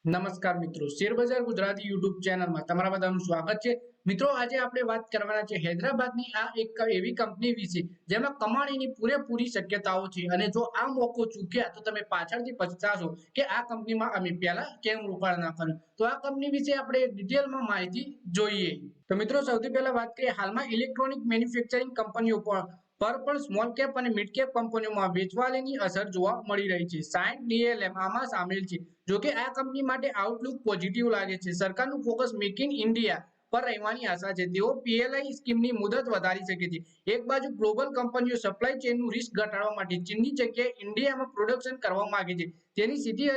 નમસ્કાર મિત્રો, શેરબજાર ગુજરાતી યુટ્યુબ ચેનલમાં તમારા બધાનું સ્વાગત છે। મિત્રો, આજે આપણે વાત કરવાના છે હૈદરાબાદની આ એક એવી કંપની વિશે જેમાં કમાણીની પૂરેપૂરી શક્યતાઓ છે અને જો આ મોકો ચૂક્યા તો તમે પાછળથી પછતાશો કે આ કંપનીમાં અમે પહેલા કેમ રોકાણ ના કર્યું। તો આ કંપની વિશે આપણે ડિટેલમાં માહિતી જોઈએ। તો મિત્રો, સૌથી પહેલા વાત કરીએ હાલમાં ઇલેક્ટ્રોનિક મેન્યુફેક્ચરિંગ કંપનીઓ પર પણ સ્મોલ કેપ અને મિડ કેપ કંપનીઓમાં વેચવાલીની અસર જોવા મળી રહી છે। 60 ડીએલએમ આમાં સામેલ છે। જો કે આ કંપની માટે આઉટલુક પોઝિટિવ લાગે છે। સરકારનું ફોકસ મેક ઇન ઇન્ડિયા પર રહેવાની આશા છે। તેઓ પીએલઆઈ સ્કીમની મુદત વધારી શકે છે। એક બાજુ ગ્લોબલ કંપનીઓ સપ્લાય ચેનનું રિસ્ક ઘટાડવા માટે ચીનની જગ્યાએ ઇન્ડિયામાં પ્રોડક્શન કરવા માંગે છે। તેની સીધી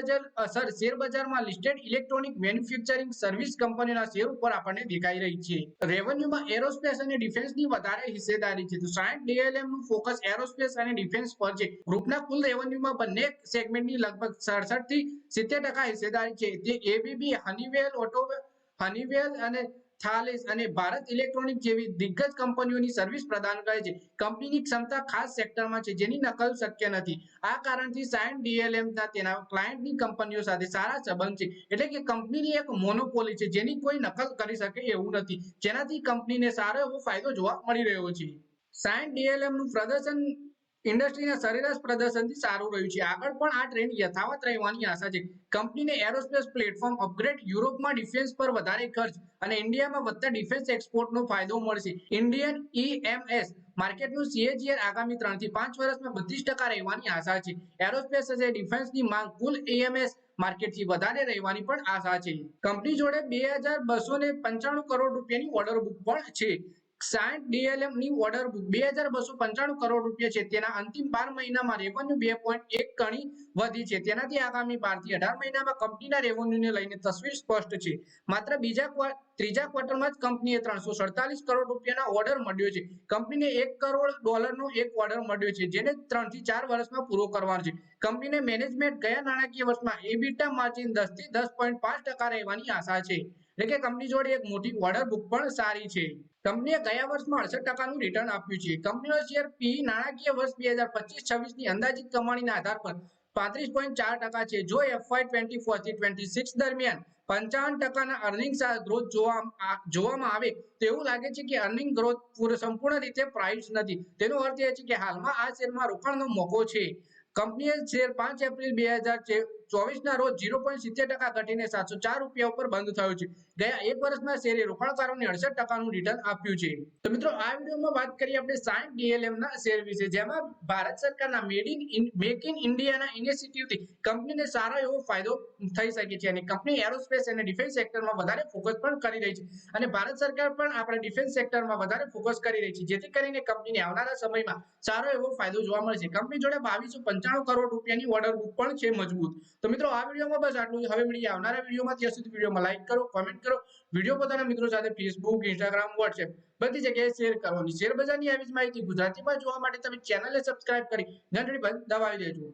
અસર શેર બજારમાં લિસ્ટેડ ઇલેક્ટ્રોનિક મેન્યુફેક્ચરિંગ સર્વિસ કંપનીઓના શેર ઉપર આપણને દેખાઈ રહી છે। રેવન્યુમાં એરોસ્પેસ અને ડિફેન્સની વધારે હિસ્સેદારી છે। તો 60 ડીએલએમ નું ફોકસ એરોસ્પેસ અને ડિફેન્સ પર છે। ગ્રુપના કુલ રેવન્યુમાં બંને સેગમેન્ટની લગભગ 67 થી 70% હિસ્સેદારી છે। તે એબીબી, હનીવેલ અને થાલેસ અને ભારત ઇલેક્ટ્રોનિક જેવી દિગ્ગજ કંપનીઓની સર્વિસ પ્રદાન કરે છે। કંપનીની ક્ષમતા ખાસ સેક્ટરમાં છે જેની નકલ શક્ય નથી। આ કારણથી 60 ડીએલએમ તેના ક્લાયન્ટની કંપનીઓ સાથે સારા સંબંધ છે। એટલે કે કંપનીની એક મોનોપોલી છે જેની કોઈ નકલ કરી શકે એવું નથી, જેનાથી કંપનીને સારો એવો ફાયદો જોવા મળી રહ્યો છે। 60 ડીએલએમ નું પ્રદર્શન ઇન્ડસ્ટ્રીના સરેરાશ પ્રદર્શનથી સારું રહ્યું છે। આગળ પણ આ ટ્રેન્ડ યથાવત રહેવાની આશા છે। કંપનીને એરોસ્પેસ પ્લેટફોર્મ અપગ્રેડ, યુરોપમાં ડિફેન્સ પર વધારે ખર્ચ અને ઇન્ડિયામાં વધતા ડિફેન્સ એક્સપોર્ટનો ફાયદો મળશે। ઇન્ડિયન ઈએમએસ માર્કેટનું સીએજીઆર આગામી 3 થી 5 વર્ષમાં 32% રહેવાની આશા છે। એરોસ્પેસ અને ડિફેન્સની માંગ કુલ ઈએમએસ માર્કેટથી વધારે રહેવાની પણ આશા છે। કંપની જોડે 2295 કરોડ રૂપિયાની ઓર્ડર બુક પણ છે। 60 ડીએલએમ ની ઓર્ડર બુક 2295 કરોડ રૂપિયા છે। તેના અંતિમ 12 મહિનામાં રેવન્યુ 2.1 ગણી વધી છે। તેનાથી આગામી 12 થી 18 મહિનામાં કંપનીના રેવન્યુને લઈને તસવીર સ્પષ્ટ છે। માત્ર ત્રીજા ક્વાર્ટરમાં જ કંપનીએ 347 કરોડ રૂપિયાના ઓર્ડર મળ્યો છે। કંપનીને $1 કરોડનો એક ઓર્ડર મળ્યો છે જેને 3 થી 4 વર્ષમાં પૂરો કરવાનો છે। કંપનીને મેનેજમેન્ટ ગયા નાણાકીય વર્ષમાં એબિટા માર્જિન 10 થી 10.5% રહેવાની આશા છે। એટલે કે કંપની જોડે એક મોટી ઓર્ડર બુક પણ સારી છે। કંપનીએ ગયા વર્ષમાં 68% રિટર્ન આપ્યું છે। કંપનીનો શેર પી નાણાકીય વર્ષ 2025-26 ની અંદાજિત કમાણીના આધાર પર 35.4% છે। જો FY 24 થી 26 દરમિયાન 55% અર્નિંગ ગ્રોથ જોવામાં આવે તો એવું લાગે છે કે અર્નિંગ ગ્રોથ સંપૂર્ણ રીતે પ્રાઇસ નથી। તેનો અર્થ એ છે કે હાલમાં આ શેરમાં રોકાણનો મોકો છે। કંપનીએ શેર 5 એપ્રિલ 2024 ના રોજ 0.70% ઘટીને 704 રૂપિયા ઉપર બંધ થયો છે। ગયા એક વર્ષમાં શેરે રોકાણકારોને 68% રિટર્ન આપ્યું છે। તો મિત્રો, આ વિડીયોમાં વાત કરીએ આપણે 60 ડીએલએમ ના શેર વિશે, જેમાં ભારત સરકારના મેક ઇન ઇન્ડિયાના ઇનિશિયેટિવથી કંપનીને સારો એવો ફાયદો થઈ શકે છે અને કંપની એરોસ્પેસ અને ડિફેન્સ સેક્ટરમાં વધારે ફોકસ પણ કરી રહી છે અને ભારત સરકાર પણ આપણા ડિફેન્સ સેક્ટરમાં વધારે ફોકસ કરી રહી છે, જેથી કરીને કંપનીને આવનારા સમયમાં સારો એવો ફાયદો જોવા મળશે। કંપની જોડે 2295 કરોડ રૂપિયાની ઓર્ડર બુક પણ છે મજબૂત। તો મિત્રો, આ વિડીયોમાં બસ આટલું જ। હવે મળીએ આવનારા વિડીયોમાં। ત્યાં સુધી વિડીયોમાં લાઈક કરો, કોમેન્ટ કરો, વિડીયો પોતાના મિત્રો સાથે ફેસબુક, ઇન્સ્ટાગ્રામ, વોટ્સએપ બધી જગ્યાએ શેર કરવાની। શેર બજારની આવી જ માહિતી ગુજરાતીમાં જોવા માટે તમે ચેનલને સબસ્ક્રાઇબ કરી ઘંટડી પર દબાવી દેજો।